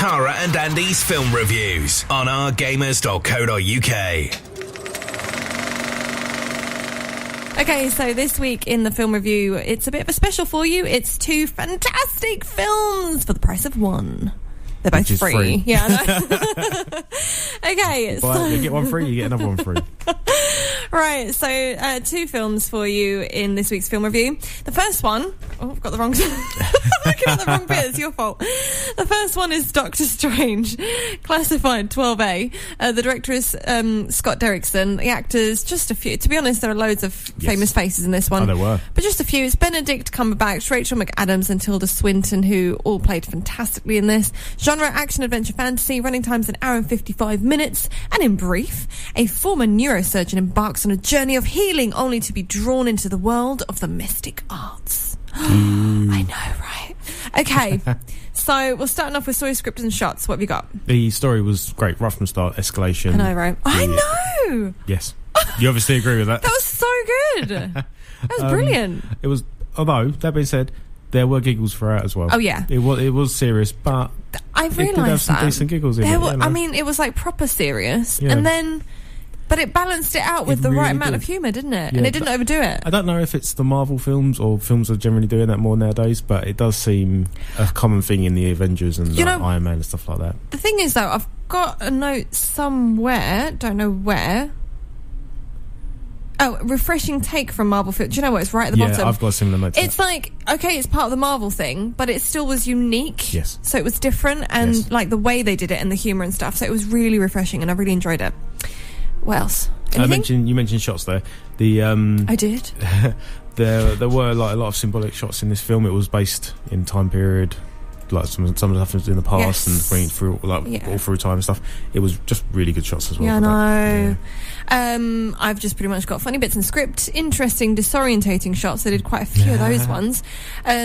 Tara and Andy's film reviews on OurGamers.co.uk. Okay, so this week in the film review, it's a bit of a special for you. It's 2 fantastic films for the price of one. They're both free. Yeah, I know. Okay. Well, you get one free, you get another one free. Right, so 2 films for you in this week's film review. The first one... Oh, I've got the wrong... looking at the wrong bit, it's your fault. The first one is Doctor Strange, classified 12A. The director is Scott Derrickson. The actors, just a few. To be honest, there are loads of famous faces in this one. Oh, there were. But just a few. It's Benedict Cumberbatch, Rachel McAdams and Tilda Swinton, who all played fantastically in this. Genre, action, adventure, fantasy. Running time's 1 hour and 55 minutes. And in brief, a former neurosurgeon embarks on a journey of healing only to be drawn into the world of the mystic arts. I know, right? Okay, so we're starting off with story, script and shots. What have you got? The story was great, right from the start, escalation. I know, right? I know! Yes. You obviously agree with that. That was so good. That was brilliant. It was, although, that being said, there were giggles throughout as well. Oh, yeah. It was serious, but I realised it did have some decent giggles in it. I mean, it was like proper serious. Yeah. And then... But it balanced it out with the right amount of humour, didn't it? Yeah, and it didn't overdo it. I don't know if it's the Marvel films or films are generally doing that more nowadays, but it does seem a common thing in the Avengers and Iron Man and stuff like that. The thing is, though, I've got a note somewhere, don't know where. Oh, refreshing take from Marvel films. Do you know what? It's right at the bottom. Yeah, I've got a similar note. It's like, okay, it's part of the Marvel thing, but it still was unique. Yes. So it was different, and like the way they did it and the humour and stuff. So it was really refreshing, and I really enjoyed it. What else? You mentioned shots there. I did. there were like a lot of symbolic shots in this film. It was based in time period, like some of the stuff in the past and bringing through all through time and stuff. It was just really good shots as well. Yeah, I know. Yeah. I've just pretty much got funny bits in script, interesting, disorientating shots. They did quite a few of those ones.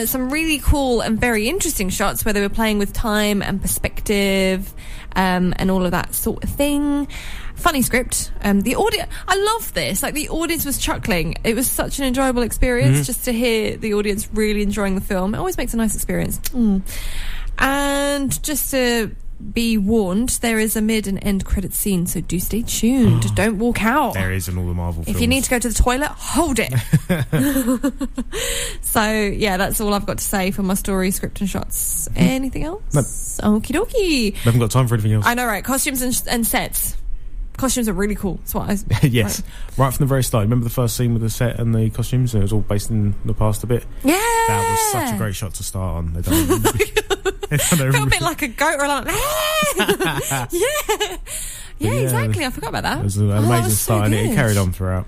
Some really cool and very interesting shots where they were playing with time and perspective, and all of that sort of thing. Funny script. The audience, I love this. Like, the audience was chuckling. It was such an enjoyable experience just to hear the audience really enjoying the film. It always makes a nice experience. And just to be warned, there is a mid and end credit scene, so do stay tuned. Don't walk out. There is in all the Marvel films. If you need to go to the toilet, hold it. So, yeah, that's all I've got to say for my story, script and shots. Anything else? No. Okie dokie. We haven't got time for anything else. I know, right? Costumes and sets. Costumes are really cool. That's what I... Yes. Right from the very start. Remember the first scene with the set and the costumes? It was all based in the past a bit. Yeah. That was such a great shot to start on. They don't felt a bit like a goat or like... Yeah, exactly. I forgot about that. It was an amazing start, and it carried on throughout.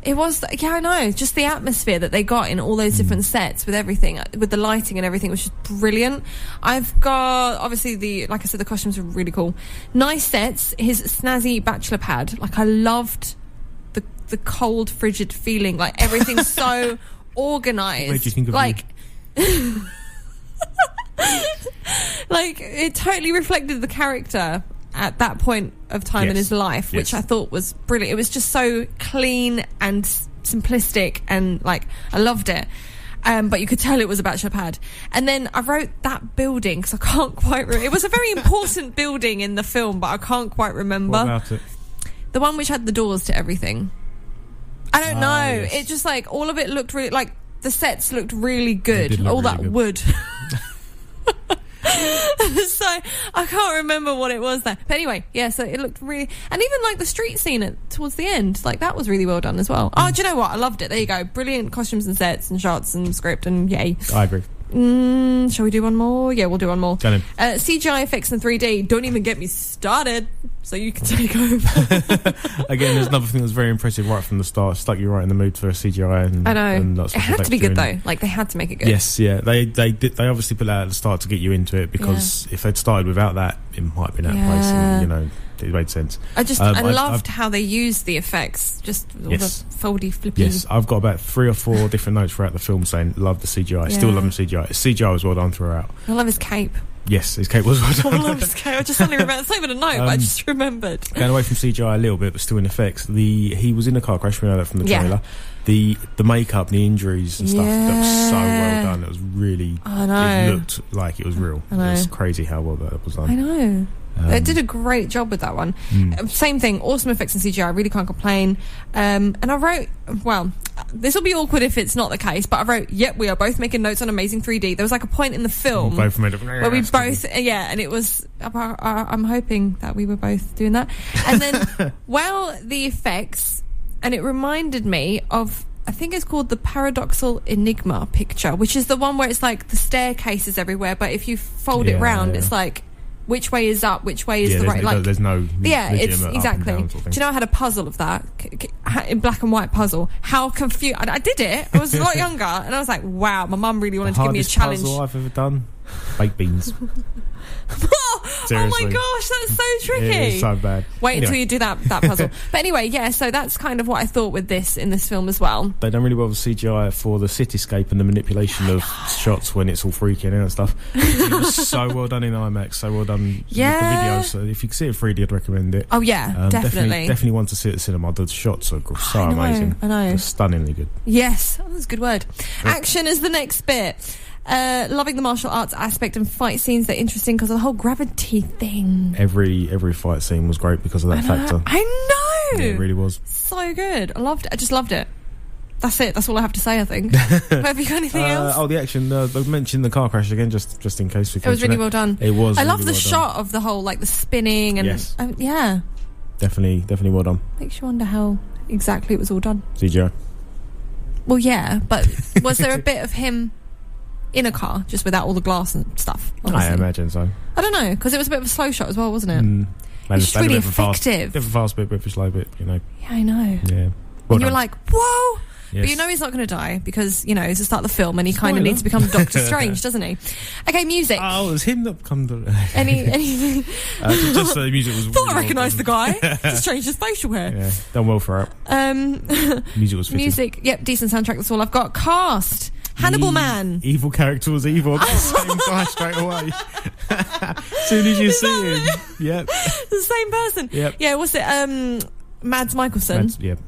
It was, I know, just the atmosphere that they got in all those different sets with everything, with the lighting and everything was just brilliant. I've got, obviously, like I said, the costumes were really cool. Nice sets, his snazzy bachelor pad. Like, I loved the cold, frigid feeling. Like, everything's so organised. What made you think of like, like, it totally reflected the character at that point of time in his life, which I thought was brilliant. It was just so clean and simplistic, and like, I loved it. But you could tell it was a bachelor pad. And then I wrote that building because I can't quite remember. It was a very important building in the film, but I can't quite remember. What about it? The one which had the doors to everything. I don't know. Yes. It just, like, all of it looked really, like, the sets looked really good. All really that good. wood. So I can't remember what it was there, but anyway, yeah, so it looked really, and even like the street scene towards the end, like, that was really well done as well. Oh, do you know what, I loved it. There you go, brilliant costumes and sets and shots and script, and yay. I agree. Shall we do one more? Yeah, we'll do one more. Done. CGI effects in 3D, don't even get me started, so you can take over. Again, there's another thing that's very impressive right from the start. Stuck you right in the mood for a CGI. And, I know. And lots of it had to be good, though. it. Like, they had to make it good. Yes, yeah. They obviously put that at the start to get you into it, because if they'd started without that, it might have been out of place, and, you know, it made sense. I loved how they used the effects, just all the foldy, flippy. Yes, I've got about 3 or 4 different notes throughout the film saying love the CGI. Still love the CGI. CGI was well done throughout. I love his cape. Yes, his cape was well done. I love his cape. I just suddenly remembered. It's not even a note, but I just remembered. Going away from CGI a little bit, but still in effects. He was in a car crash. We know that from the trailer. The makeup, the injuries and stuff, that was so well done. It was really. I know. It looked like it was real. I know. It was crazy how well that was done. I know. They did a great job with that one. Same thing, awesome effects in CGI. I really can't complain. And I wrote, well, this will be awkward if it's not the case, but I wrote, yep, we are both making notes on Amazing 3D. There was like a point in the film both made it, where we both, and it was, I'm hoping that we were both doing that. And then, the effects, and it reminded me of, I think it's called the Paradoxal Enigma picture, which is the one where it's like the staircases everywhere, but if you fold it round, it's like, which way is up, which way is the right, like there's no it's exactly. Sort of do you know I had a puzzle of that in black and white puzzle? How confused I did it. I was a lot younger and I was like, wow, my mum really wanted to give me a challenge. Puzzle I've ever done, baked beans. Oh my gosh, that's so tricky. It's so bad. Wait until you do that puzzle. But anyway, so that's kind of what I thought with in this film as well. They done really well with CGI for the cityscape and the manipulation of shots when it's all freaking out and stuff. It was so well done in IMAX, so well done with the video. So if you can see it 3D, I'd recommend it. Oh yeah, definitely want to see it at the cinema. The shots are so amazing. I know. They're stunningly good. Yes, that's a good word. Action is the next bit. Loving the martial arts aspect and fight scenes. They're interesting because of the whole gravity thing. Every fight scene was great because of that factor. I know. Yeah, it really was. So good. I loved it. I just loved it. That's it. That's all I have to say, I think. Have you got anything else? The action. They mentioned the car crash again, just in case we can. It was really well done. It was. I love the shot of the whole, like, the spinning and definitely well done. Makes you wonder how exactly it was all done. CGI. Well, yeah, but was there a bit of him in a car, just without all the glass and stuff? Obviously. I imagine so. I don't know, because it was a bit of a slow shot as well, wasn't it? It's really effective. Bit of a fast bit of a slow bit, you know. Yeah, I know. Yeah. And you were like, whoa! Yes. But you know he's not going to die because, you know, it's the start of the film and he kind of needs to become Doctor Strange, doesn't he? Okay, music. Oh, it was him that come to... Anything? Just the music was... Thought I recognised the guy. Just changed his facial hair. Yeah, done well for it. Music was fitting. Music, yep, decent soundtrack, that's all I've got. Cast. Hannibal Man. Evil character was evil. The same guy straight away. As soon as you see him. Yep. The same person. Yep. Yeah, what's it? Mads Mikkelsen. Yep.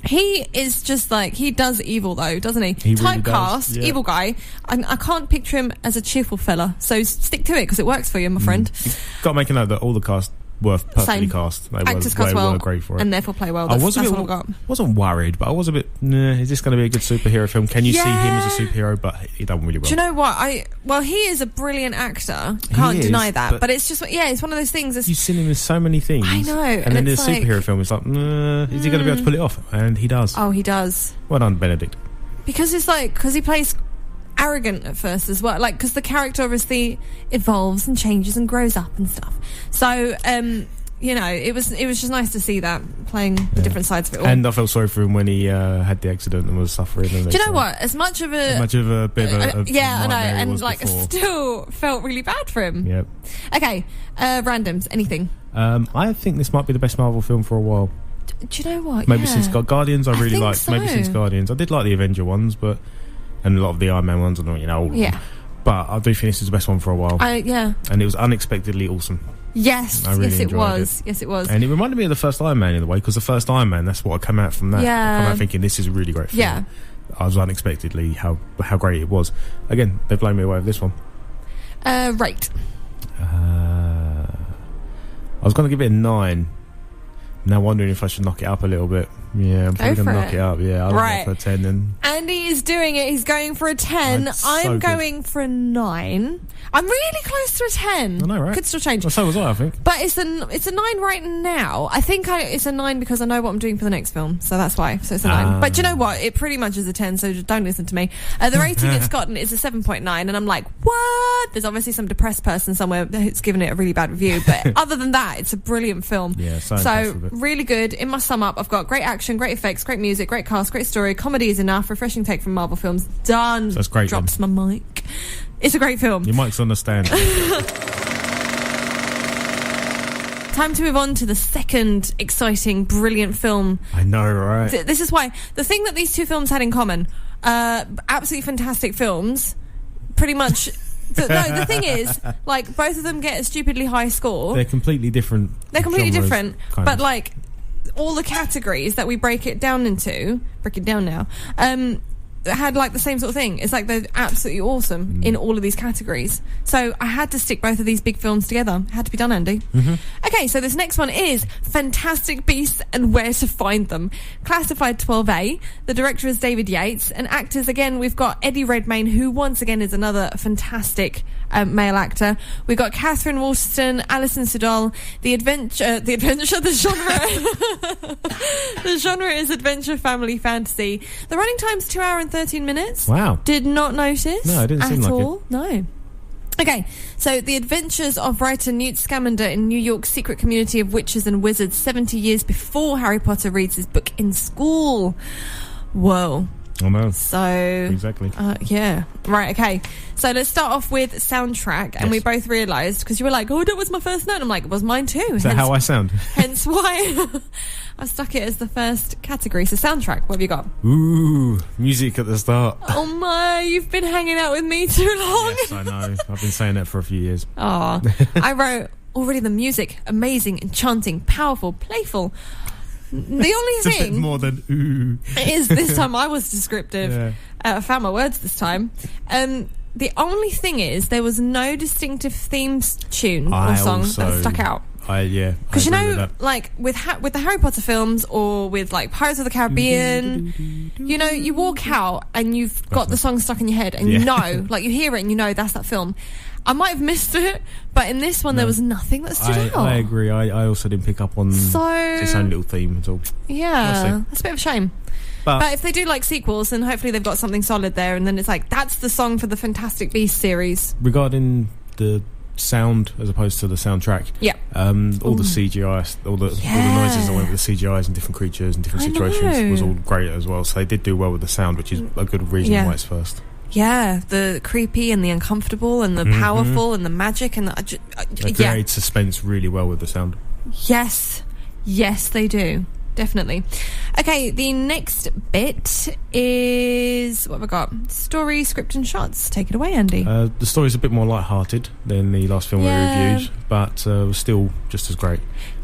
He is just like, he does evil though, doesn't he? He really Typecast, does, evil guy. I can't picture him as a cheerful fella, so stick to it because it works for you, my friend. You've got to make a note that all the cast were perfectly cast. Actors cast well, were great for it. and therefore play well. That's what I've got. Wasn't worried, but I was a bit, is this going to be a good superhero film? Can you see him as a superhero? But he done really well. Do you know what? He is a brilliant actor. Can't deny that. But it's just, it's one of those things. You've seen him in so many things. I know. And then there's a superhero film, it's like, is he going to be able to pull it off? And he does. Oh, he does. Well done, Benedict. Because it's like, because he plays arrogant at first as well, like, because the character obviously evolves and changes and grows up and stuff. So, you know, it was just nice to see that, playing the different sides of it all. And I felt sorry for him when he had the accident and was suffering. And do you know what? As much of a bit of a yeah, I know, and like before. I still felt really bad for him. Yep. Okay, randoms. Anything? I think this might be the best Marvel film for a while. Do you know what? Maybe since Guardians, I really liked. So. Maybe since Guardians, I did like the Avenger ones, and a lot of the Iron Man ones, and all of them. But I do think this is the best one for a while. And it was unexpectedly awesome. Yes, I really it was. it. Yes, it was. And it reminded me of the first Iron Man in a way, because the first Iron Man, that's what I come out from that. Yeah. I come out thinking this is a really great film. Yeah. I was unexpectedly how great it was. Again, they've blown me away with this one. Rate. I was going to give it a 9. Now wondering if I should knock it up a little bit. Yeah, I'm probably going to knock it up. Yeah, I'll go for a 10 then. Andy is doing it. He's going for a 10. I'm going for a 9. I'm really close to a 10. I know, right? Could still change. Well, so was I think. But it's a 9 right now. I think it's a 9 because I know what I'm doing for the next film. So that's why. So it's a 9. But do you know what? It pretty much is a 10, so don't listen to me. The rating it's gotten is a 7.9, and I'm like, what? There's obviously some depressed person somewhere who's given it a really bad review. But other than that, it's a brilliant film. Yeah, so really good. In my sum up, I've got great action, great effects, great music, great cast, great story. Comedy is enough. Refreshing take from Marvel films. Done. So that's great. Drops my mic. It's a great film. Your mic's on the stand. Time to move on to the second exciting, brilliant film. I know, right? This is why. The thing that these two films had in common, absolutely fantastic films, pretty much So, no, the thing is, like, both of them get a stupidly high score. They're completely different. They're completely genres, different. But, like, all the categories that we break it down now, had like the same sort of thing. It's like they're absolutely awesome in all of these categories. So I had to stick both of these big films together. It had to be done, Andy. Okay, so this next one is Fantastic Beasts and Where to Find Them. Classified 12A. The director is David Yates. And actors, again, we've got Eddie Redmayne, who once again is another fantastic male actor. We've got Katherine, Waterston, Alison, Sudol. The genre. The genre is adventure, family, fantasy. The running time's 2 hours and 13 minutes. Wow. Did not notice. No, it didn't seem like it. No. Okay, so the adventures of writer Newt Scamander in New York's secret community of witches and wizards 70 years before Harry Potter reads his book in school. Whoa. Oh no. So exactly. Yeah. Right. Okay. So let's start off with soundtrack, and we both realised, because you were like, "Oh, that was my first note." And I'm like, "It was mine too." Is that how I sound? Hence why I stuck it as the first category. So soundtrack. What have you got? Ooh, music at the start. Oh my! You've been hanging out with me too long. Yes, I know. I've been saying that for a few years. Oh, I wrote already the music amazing, enchanting, powerful, playful. The only It's a thing bit more than ooh is this time I was descriptive. Yeah. I found my words this time. The only thing is there was no distinctive theme tune or song that stuck out. Because you know, like with the Harry Potter films or with like Pirates of the Caribbean, you know, you walk out and you've got the song stuck in your head, and you know, like you hear it and you know that's that film. I might have missed it, but in this one there was nothing that stood out. I agree. I also didn't pick up on its own little theme at all. Yeah, that's a bit of a shame. But if they do like sequels, then hopefully they've got something solid there, and then it's like that's the song for the Fantastic Beasts series. Regarding the sound as opposed to the soundtrack, all the CGI, all the noises that went with the CGIs and different creatures and different situations was all great as well. So they did do well with the sound, which is a good reason why it's first. Yeah, the creepy and the uncomfortable and the powerful and the magic and the they create suspense really well with the sound. Yes, they do. Definitely. Okay, the next bit is what have I got? Story, script and shots. Take it away, Andy. The story's a bit more light-hearted than the last film we reviewed, but was still just as great.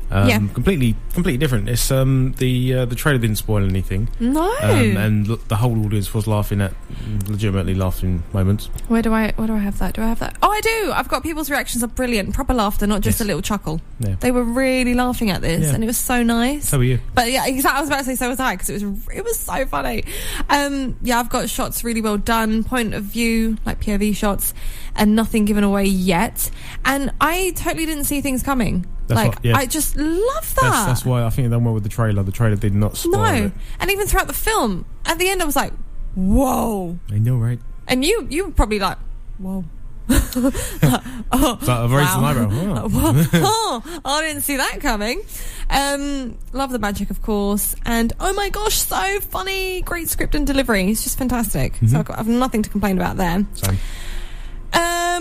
Completely different. It's the trailer didn't spoil anything. No. And the whole audience was legitimately laughing moments. Where do I have that? Do I have that? Oh, I do. I've got people's reactions are brilliant, proper laughter, not just a little chuckle. Yeah. They were really laughing at this, and it was so nice. So were you? But yeah, exactly. I was about to say so was I, because it was so funny. I've got shots really well done, point of view, like POV shots, and nothing given away yet. And I totally didn't see things coming. I just love that. That's why I think they done well with the trailer. The trailer did not spoil it. And even throughout the film, at the end I was like, whoa. I know, right? And you were probably like, whoa. I've raised an eyebrow. I didn't see that coming. Love the magic, of course. And oh my gosh, so funny. Great script and delivery. It's just fantastic. So I've nothing to complain about there. Same.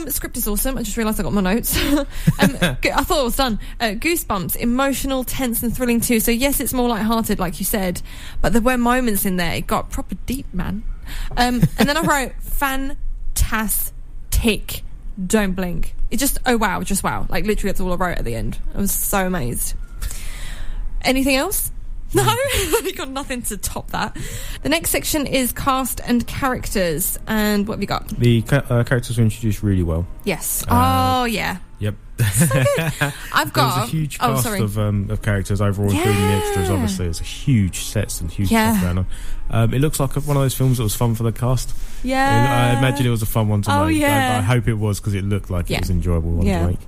Script is awesome. I just realised I got my notes. I thought it was done. Goosebumps, emotional, tense and thrilling too. So yes, it's more light-hearted like you said, but there were moments in there it got proper deep, man. And then I wrote fantastic, don't blink. It just wow. Like literally that's all I wrote at the end. I was so amazed. Anything else? No, you got nothing to top that. The next section is cast and characters. And what have you got? The characters were introduced really well. Yes. Yeah. Yep. So good. I've got There's a huge cast of characters overall, including the extras. Obviously, there's a huge sets and huge stuff going on. It looks like one of those films that was fun for the cast. Yeah. I imagine it was a fun one to make. Yeah. I hope it was, because it looked like it was an enjoyable one to make.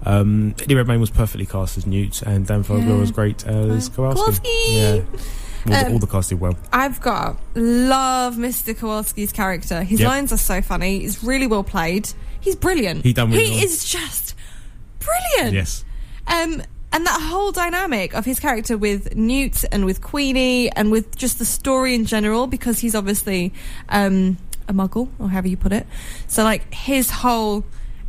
Eddie Redmayne was perfectly cast as Newt, and Dan Fogler was great as Kowalski. Yeah, all the cast did well. I've got love Mr. Kowalski's character. His lines are so funny. He's really well played. He's brilliant. He is just brilliant. Yes. And that whole dynamic of his character with Newt and with Queenie and with just the story in general, because he's obviously a muggle, or however you put it. So like his whole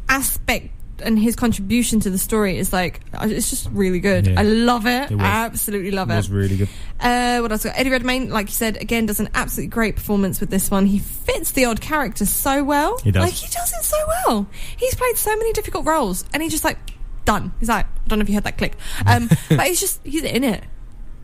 aspect and his contribution to the story is like, it's just really good. I love it. I absolutely love it. It was really good. What else? Eddie Redmayne, like you said, again does an absolutely great performance with this one. He fits the odd character so well. He does. Like, he does it so well. He's played so many difficult roles, and he's just like done. He's like, I don't know if you heard that click, but he's in it.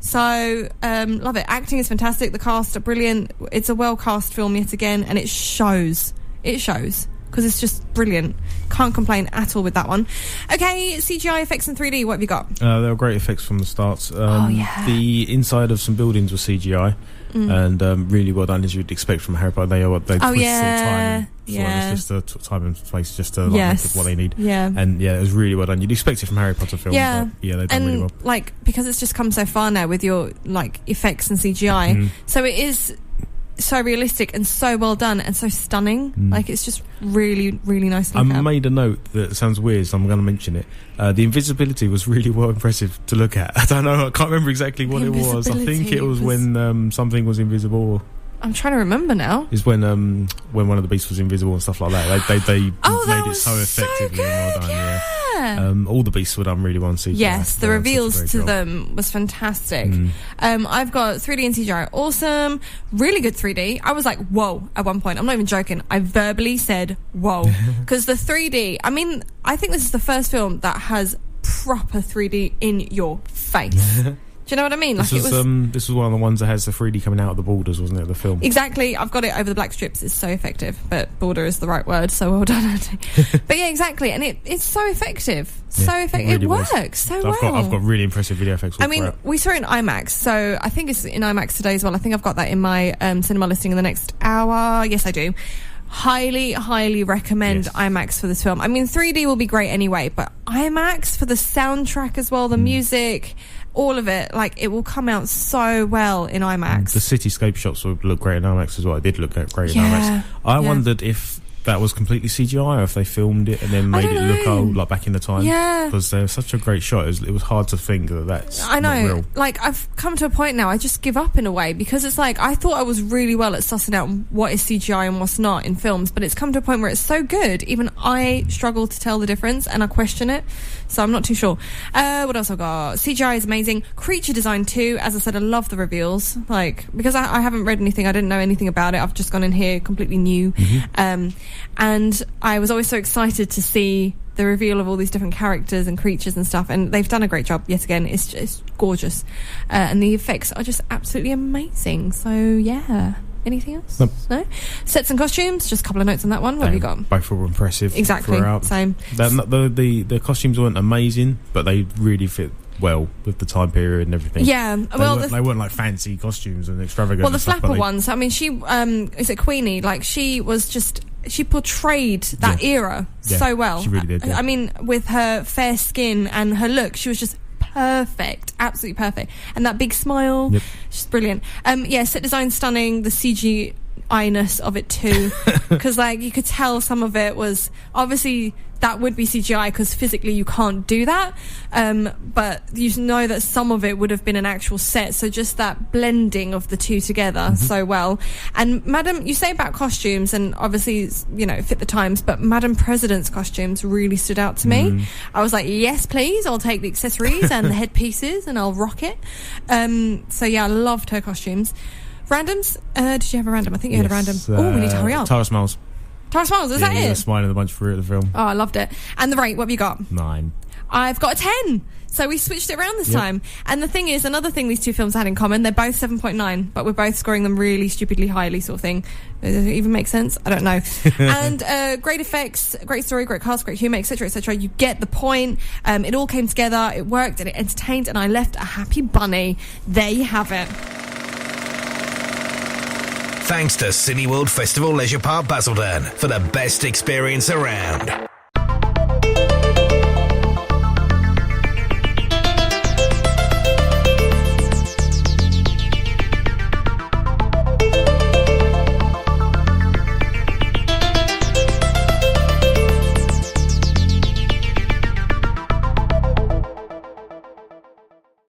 So love it. Acting is fantastic. The cast are brilliant. It's a well cast film yet again, and it shows because it's just brilliant. Can't complain at all with that one. Okay, CGI effects in 3D, what have you got? There were great effects from the start. The inside of some buildings were CGI, and really well done, as you'd expect from Harry Potter. They twist sort of time. It's just a time and place just to make it what they need. And it was really well done. You'd expect it from Harry Potter films. They've done really well. Like, because it's just come so far now with your like effects and CGI, so it is so realistic and so well done and so stunning. Like, it's just really, really nice to look at. I made a note that sounds weird, so I'm going to mention it. The invisibility was really well impressive to look at. I don't know, I can't remember exactly what it was. I think it was when something was invisible. I'm trying to remember now. Is when one of the beasts was invisible and stuff like that. They made it so effectively and well done. All the beasts were done really well on CGI. Yes, the reveals to them was fantastic. I've got 3D and CGI, awesome, really good 3D. I was like, whoa, at one point. I'm not even joking. I verbally said, whoa, because the 3D. I mean, I think this is the first film that has proper 3D in your face. Do you know what I mean? Like, this was one of the ones that has the 3D coming out of the borders, wasn't it? The film. Exactly. I've got it over the black strips. It's so effective. But border is the right word, so well done. But yeah, exactly. And it's so effective. So effective. It really works so well. I've got really impressive video effects. I mean, we saw it in IMAX, so I think it's in IMAX today as well. I think I've got that in my cinema listing in the next hour. Yes, I do. Highly, highly recommend IMAX for this film. I mean, 3D will be great anyway, but IMAX for the soundtrack as well, the music, all of it, like, it will come out so well in IMAX. The cityscape shots would look great in IMAX as well. It did look great in IMAX. I wondered if that was completely CGI or if they filmed it and then made it look old, like back in the time. Because they're such a great shot. It was hard to think that that's not real. Like, I've come to a point now, I just give up in a way, because it's like, I thought I was really well at sussing out what is CGI and what's not in films, but it's come to a point where it's so good, even I struggle to tell the difference and I question it. So I'm not too sure. What else I've got? CGI is amazing. Creature design too. As I said, I love the reveals. Like, because I haven't read anything, I didn't know anything about it. I've just gone in here completely new. And I was always so excited to see the reveal of all these different characters and creatures and stuff. And they've done a great job yet again. It's just gorgeous. And the effects are just absolutely amazing. So yeah. Anything else? Nope. No? Sets and costumes, just a couple of notes on that one. What have you got? Both were impressive. Exactly. Throughout. Same. The costumes weren't amazing, but they really fit well with the time period and everything. Yeah. They weren't like fancy costumes and extravagant. Well, the flapper ones, I mean, she, is it Queenie? Like, she was just, she portrayed that era so well. She really did. Yeah. I mean, with her fair skin and her look, she was just perfect, absolutely perfect, and that big smile, she's brilliant. Set design stunning, the CGI-ness of it too, because like you could tell some of it was obviously that would be CGI because physically you can't do that, but you know that some of it would have been an actual set, so just that blending of the two together so well. And Madam, you say about costumes, and obviously, you know, fit the times, but Madam President's costumes really stood out to me. I was like, yes please, I'll take the accessories and the headpieces and I'll rock it. So yeah, I loved her costumes. Randoms, did you have a random? I think you had a random. We need to hurry up. Tara Smiles. Tara Smiles, is that it? Smiling a bunch through the film. Oh, I loved it. And the rate, what have you got? 9. I've got a 10. So we switched it around this time. And the thing is, another thing these two films had in common, they're both 7.9, but we're both scoring them really stupidly highly, sort of thing. Does it even make sense? I don't know. And great effects, great story, great cast, great humour, etc., etc. You get the point. It all came together, it worked, and it entertained, and I left a happy bunny. There you have it. Thanks to Cineworld Festival Leisure Park Basildon for the best experience around.